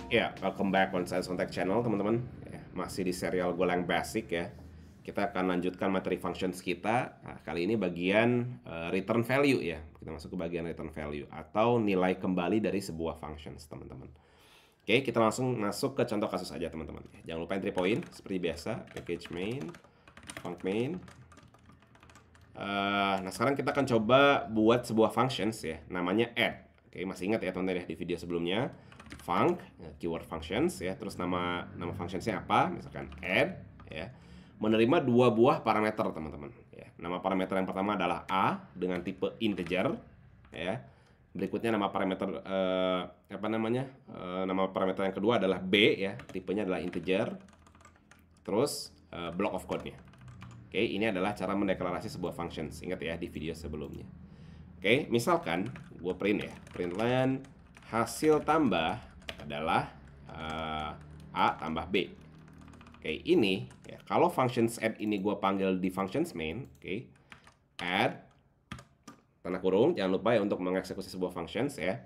Ya, welcome back on Science Contact Channel, teman-teman. Ya, masih di serial Golang Basic ya. Kita akan lanjutkan materi functions kita. Nah, kali ini bagian return value ya. Kita masuk ke bagian return value atau nilai kembali dari sebuah functions, teman-teman. Oke, kita langsung masuk ke contoh kasus aja, teman-teman. Jangan lupa entry point seperti biasa, package main, func main. Nah, sekarang kita akan coba buat sebuah functions ya, namanya add. Oke, masih ingat ya teman-teman ya di video sebelumnya, func, keyword functions ya, terus nama functionsnya apa, misalkan add ya, menerima dua buah parameter teman-teman. Ya, nama parameter yang pertama adalah a dengan tipe integer ya. Berikutnya nama parameter nama parameter yang kedua adalah b ya, tipenya adalah integer. Terus block of code-nya. Oke, ini adalah cara mendeklarasi sebuah functions. Ingat ya di video sebelumnya. Oke, misalkan gue print ya, println hasil tambah adalah A tambah B. Oke, ini ya, kalau functions add ini gue panggil di functions main, oke, add tanda kurung, jangan lupa ya untuk mengeksekusi sebuah functions ya.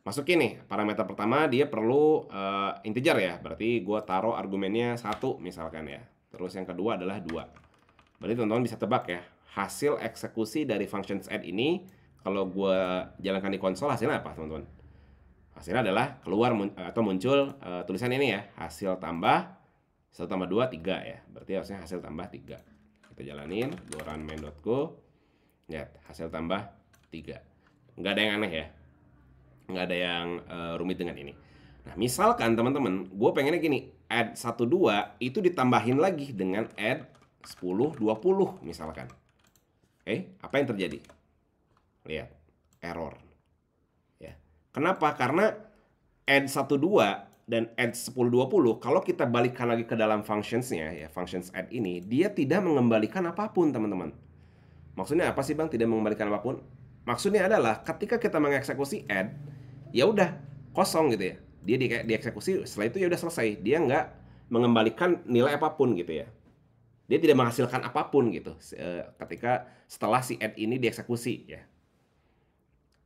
Masukin nih, parameter pertama dia perlu integer ya, berarti gue taruh argumennya 1 misalkan ya. Terus yang kedua adalah 2. Berarti teman-teman bisa tebak ya, hasil eksekusi dari functions add ini kalau gue jalankan di konsol hasilnya apa teman-teman? Hasilnya adalah keluar atau muncul tulisan ini ya, hasil tambah 1 tambah 2, 3 ya. Berarti harusnya hasil tambah 3. Kita jalanin, go run main.go. Lihat, hasil tambah 3. Nggak ada yang aneh ya. Nggak ada yang rumit dengan ini. Nah, misalkan teman-teman, gue pengennya gini, add 1, 2 itu ditambahin lagi dengan add 10, 20 misalkan. Apa yang terjadi? Lihat, error. Ya. Kenapa? Karena add 1, 2 dan add 10, 20 kalau kita balikan lagi ke dalam functionsnya ya, functions add ini, dia tidak mengembalikan apapun teman-teman. Maksudnya apa sih Bang tidak mengembalikan apapun? Maksudnya adalah ketika kita mengeksekusi add, ya udah kosong gitu ya. Dia dieksekusi, setelah itu ya udah selesai. Dia nggak mengembalikan nilai apapun gitu ya. Dia tidak menghasilkan apapun gitu ketika setelah si add ini dieksekusi ya.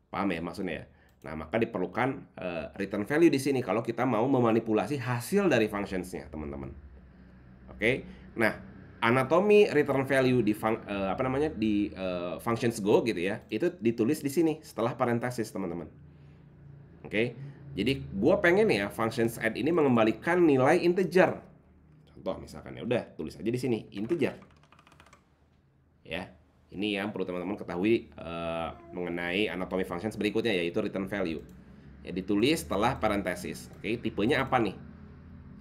Paham ya maksudnya ya? Nah, maka diperlukan return value di sini kalau kita mau memanipulasi hasil dari functionsnya, teman-teman. Oke. Nah, anatomi return value di functions go gitu ya, itu ditulis di sini setelah parenthesis, teman-teman. Oke. Jadi gue pengen ya functions add ini mengembalikan nilai integer. Contoh misalkan ya udah tulis aja di sini integer. Ya. Ini yang perlu teman-teman ketahui mengenai anatomi functions berikutnya yaitu return value. Ya ditulis setelah parenthesis. Oke, tipenya apa nih?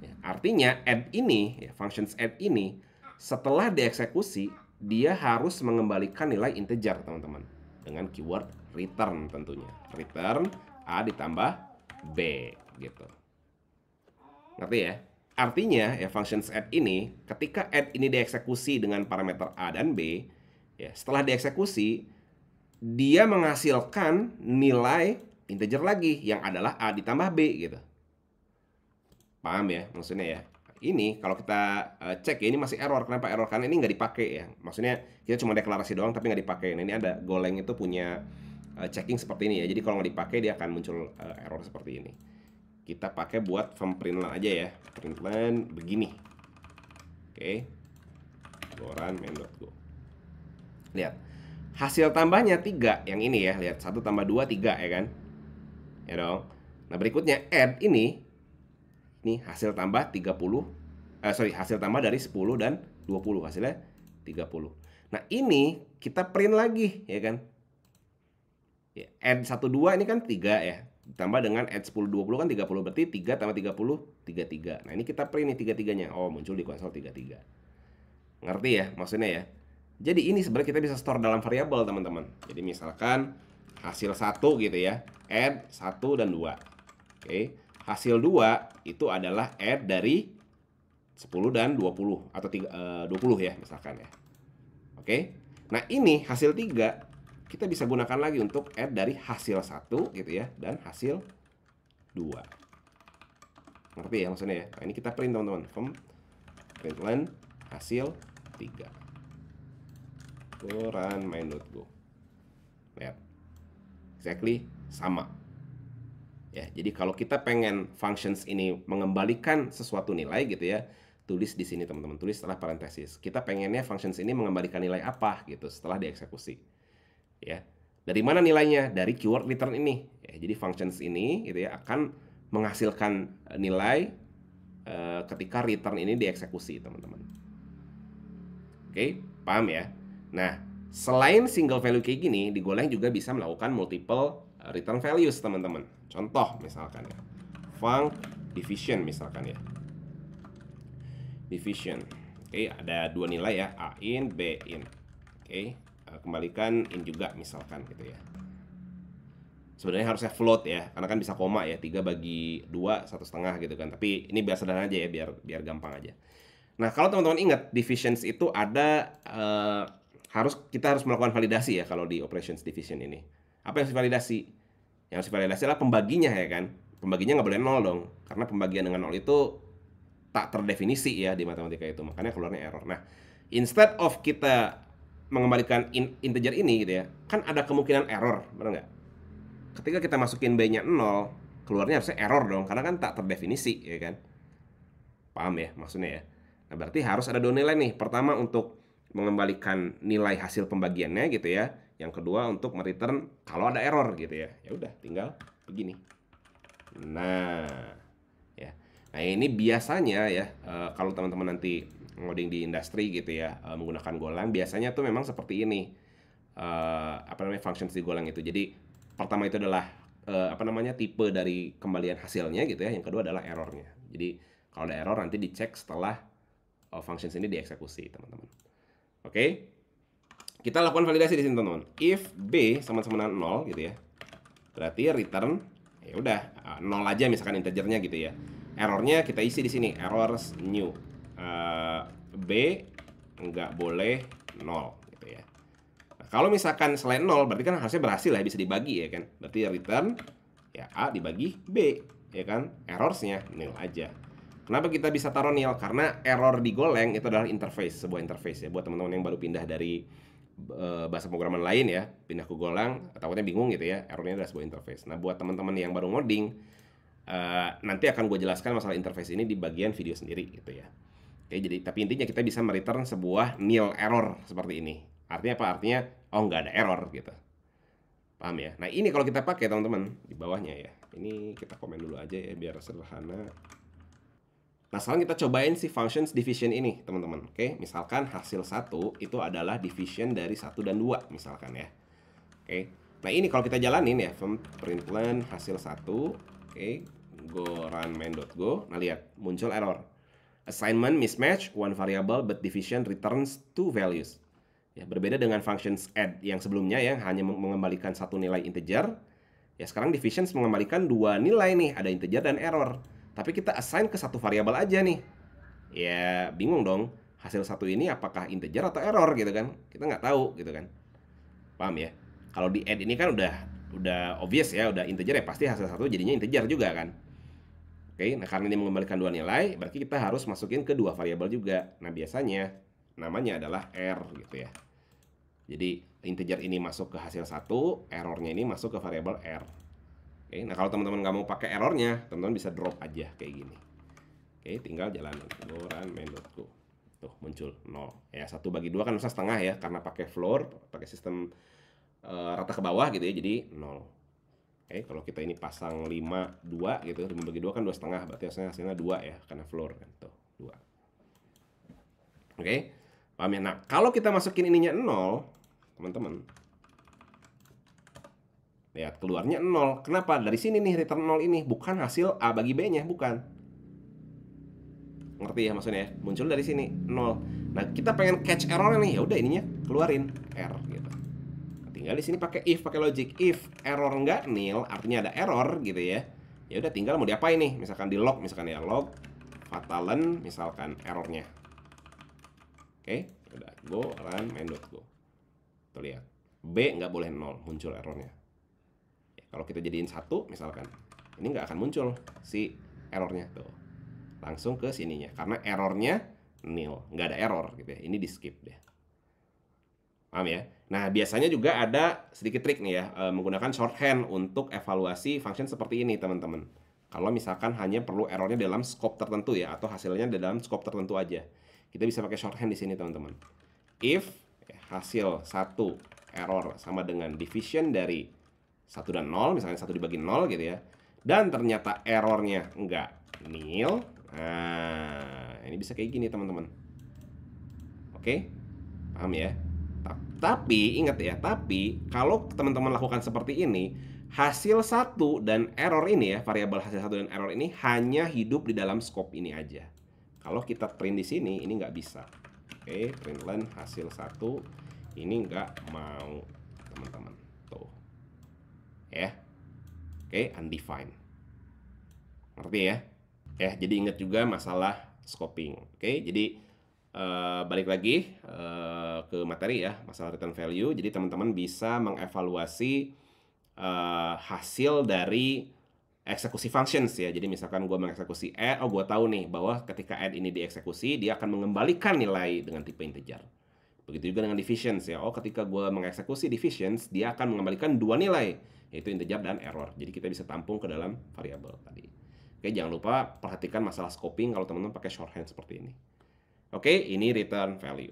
Ya, artinya add ini, ya, functions add ini setelah dieksekusi dia harus mengembalikan nilai integer teman-teman dengan keyword return tentunya. Return A ditambah B gitu. Ngerti ya? Artinya ya functions add ini ketika add ini dieksekusi dengan parameter A dan B, ya setelah dieksekusi dia menghasilkan nilai integer lagi yang adalah A ditambah B gitu. Paham ya maksudnya ya? Ini kalau kita cek ya ini masih error. Kenapa error? Karena ini nggak dipakai ya. Maksudnya kita cuma deklarasi doang tapi nggak dipakai. Nah ini ada Golang itu punya checking seperti ini ya. Jadi kalau nggak dipakai dia akan muncul error seperti ini. Kita pakai buat println aja ya. Println begini. Oke. Go run main.go. Lihat. Hasil tambahnya 3 yang ini ya. Lihat 1 tambah 2 3 ya kan. Ya dong. Nah berikutnya add ini hasil tambah 30. Hasil tambah dari 10 dan 20. Hasilnya 30. Nah ini kita print lagi ya kan. Ya, add 1, 2 ini kan 3 ya. Ditambah dengan add 10, 20 kan 30. Berarti 3 tambah 30, 33. Nah ini kita print nih 3-3-nya. Oh muncul di konsol 33. Ngerti ya maksudnya ya. Jadi ini sebenarnya kita bisa store dalam variabel teman-teman. Jadi misalkan hasil 1 gitu ya. Add 1 dan 2. Oke. Hasil 2 itu adalah add dari 10 dan 20 atau 20 ya misalkan ya. Oke. Nah, ini hasil 3 kita bisa gunakan lagi untuk add dari hasil 1 gitu ya dan hasil 2. Ngerti ya maksudnya ya? Nah, ini kita print teman-teman. Println hasil 3. Go run main.go. Lihat. Exactly sama. Ya, jadi kalau kita pengen functions ini mengembalikan sesuatu nilai gitu ya, tulis di sini teman-teman, tulis setelah parenthesis. Kita pengennya functions ini mengembalikan nilai apa gitu setelah dieksekusi. Ya. Dari mana nilainya? Dari keyword return ini. Ya, jadi functions ini gitu ya akan menghasilkan nilai ketika return ini dieksekusi, teman-teman. Oke, paham ya? Nah, selain single value kayak gini, di Golang juga bisa melakukan multiple return values, teman-teman. Contoh misalkan ya, func division misalkan ya. Division. Oke, ada dua nilai ya, A in, B in. Oke, kembalikan in juga misalkan gitu ya. Sebenarnya harusnya float ya, karena kan bisa koma ya, 3 bagi 2, 1,5 gitu kan. Tapi ini biar sederhana aja ya, biar gampang aja. Nah, kalau teman-teman ingat, divisions itu ada kita harus melakukan validasi ya kalau di operations division ini. Apa yang harus divalidasi? Yang harus divalidasi adalah pembaginya ya kan. Pembaginya nggak boleh 0 dong, karena pembagian dengan 0 itu tak terdefinisi ya di matematika itu, makanya keluarnya error. Nah, instead of kita mengembalikan integer ini gitu ya, kan ada kemungkinan error, benar nggak? Ketika kita masukin b-nya 0, keluarnya harusnya error dong, karena kan tak terdefinisi ya kan. Paham ya maksudnya ya? Nah, berarti harus ada dua nilai nih. Pertama untuk mengembalikan nilai hasil pembagiannya gitu ya. Yang kedua untuk mereturn kalau ada error gitu ya. Ya udah, tinggal begini. Nah, ya. Nah, ini biasanya ya kalau teman-teman nanti ngoding di industri gitu ya, menggunakan Golang, biasanya tuh memang seperti ini. Apa namanya, functions di Golang itu. Jadi pertama itu adalah tipe dari kembalian hasilnya gitu ya. Yang kedua adalah errornya. Jadi kalau ada error nanti dicek setelah functions ini dieksekusi, teman-teman. Oke. Kita lakukan validasi di sini, teman-teman. If b sama-sama dengan 0 gitu ya. Berarti return ya udah 0 aja misalkan integernya gitu ya. Errornya kita isi di sini, errors new. B nggak boleh 0 gitu ya. Nah, kalau misalkan selain 0 berarti kan harusnya berhasil ya, bisa dibagi ya kan. Berarti return ya A dibagi B ya kan. Errorsnya nil aja. Kenapa kita bisa taruh nil? Karena error di Golang itu adalah interface, sebuah interface ya. Buat teman-teman yang baru pindah dari bahasa pemrograman lain ya, pindah ke Golang, takutnya bingung gitu ya, errornya adalah sebuah interface. Nah, buat teman-teman yang baru ngoding, nanti akan gue jelaskan masalah interface ini di bagian video sendiri gitu ya. Oke, jadi tapi intinya kita bisa mereturn sebuah nil error seperti ini. Artinya apa? Artinya, oh nggak ada error gitu. Paham ya? Nah, ini kalau kita pakai teman-teman, di bawahnya ya. Ini kita komen dulu aja ya, biar sederhana. Nah, sekarang kita cobain si functions division ini, teman-teman. Oke, misalkan hasil 1 itu adalah division dari 1 dan 2, misalkan ya. Oke, nah ini kalau kita jalanin ya, println hasil 1, oke, go run main.go, nah lihat, muncul error. Assignment mismatch, one variable but division returns two values. Ya, berbeda dengan functions add yang sebelumnya ya, hanya mengembalikan satu nilai integer. Ya, sekarang divisions mengembalikan dua nilai nih, ada integer dan error. Tapi kita assign ke satu variabel aja nih. Ya, bingung dong. Hasil satu ini apakah integer atau error gitu kan? Kita nggak tahu gitu kan. Paham ya? Kalau di add ini kan udah obvious ya, udah integer ya pasti hasil satu jadinya integer juga kan. Oke, nah karena ini mengembalikan dua nilai, berarti kita harus masukin ke dua variabel juga. Nah, biasanya namanya adalah R gitu ya. Jadi integer ini masuk ke hasil satu, errornya ini masuk ke variabel R. Oke, nah kalau teman-teman nggak mau pakai errornya, teman-teman bisa drop aja kayak gini. Oke, tinggal jalanin. Go run main.go. Tuh muncul 0. Ya, 1 bagi 2 kan bisa setengah ya, karena pakai floor, pakai sistem rata ke bawah gitu ya, jadi 0. Oke, kalau kita ini pasang 5, 2 gitu, 5 bagi 2 kan 2,5, berarti hasilnya 2 ya, karena floor kan, tuh, 2. Oke, paham ya? Nah, kalau kita masukin ininya 0, teman-teman, lihat, keluarnya 0. Kenapa? Dari sini nih, return 0 ini, bukan hasil A bagi B-nya, bukan. Ngerti ya maksudnya? Muncul dari sini, 0. Nah, kita pengen catch error nih, ya udah ininya keluarin R gitu. Tinggal di sini pakai if, pakai logic. If error nggak nil, artinya ada error gitu ya. Ya udah tinggal mau diapain nih? Misalkan di log, misalkan ya log fatalen, misalkan errornya. Oke, udah go run main.go. Tuh lihat, B nggak boleh 0, muncul errornya. Ya, kalau kita jadiin 1 misalkan, ini nggak akan muncul si errornya tuh. Langsung ke sininya, karena errornya nil, nggak ada error gitu ya. Ini di skip deh. Paham ya? Nah, biasanya juga ada sedikit trik nih ya, menggunakan shorthand untuk evaluasi function seperti ini, teman-teman. Kalau misalkan hanya perlu errornya dalam scope tertentu ya, atau hasilnya dalam scope tertentu aja. Kita bisa pakai shorthand di sini, teman-teman. If hasil satu error sama dengan division dari 1 dan 0, misalnya 1 dibagi 0 gitu ya, dan ternyata errornya enggak nil, nah ini bisa kayak gini, teman-teman. Oke? Paham ya? Tapi ingat ya, tapi kalau teman-teman lakukan seperti ini, hasil satu dan error ini ya, variabel hasil satu dan error ini hanya hidup di dalam scope ini aja. Kalau kita print di sini, ini nggak bisa. Oke, println hasil satu, ini nggak mau, teman-teman. Tuh, ya. Oke, undefined. Ngerti ya? Ya, jadi ingat juga masalah scoping. Oke, jadi balik lagi ke materi ya, masalah return value. Jadi teman-teman bisa mengevaluasi hasil dari eksekusi functions ya. Jadi misalkan gue mengeksekusi add, gue tahu nih bahwa ketika add ini dieksekusi, dia akan mengembalikan nilai dengan tipe integer. Begitu juga dengan divisions ya. Ketika gue mengeksekusi divisions, dia akan mengembalikan dua nilai, yaitu integer dan error. Jadi kita bisa tampung ke dalam variabel tadi. Oke, jangan lupa perhatikan masalah scoping kalau teman-teman pakai shorthand seperti ini. Oke, ini return value.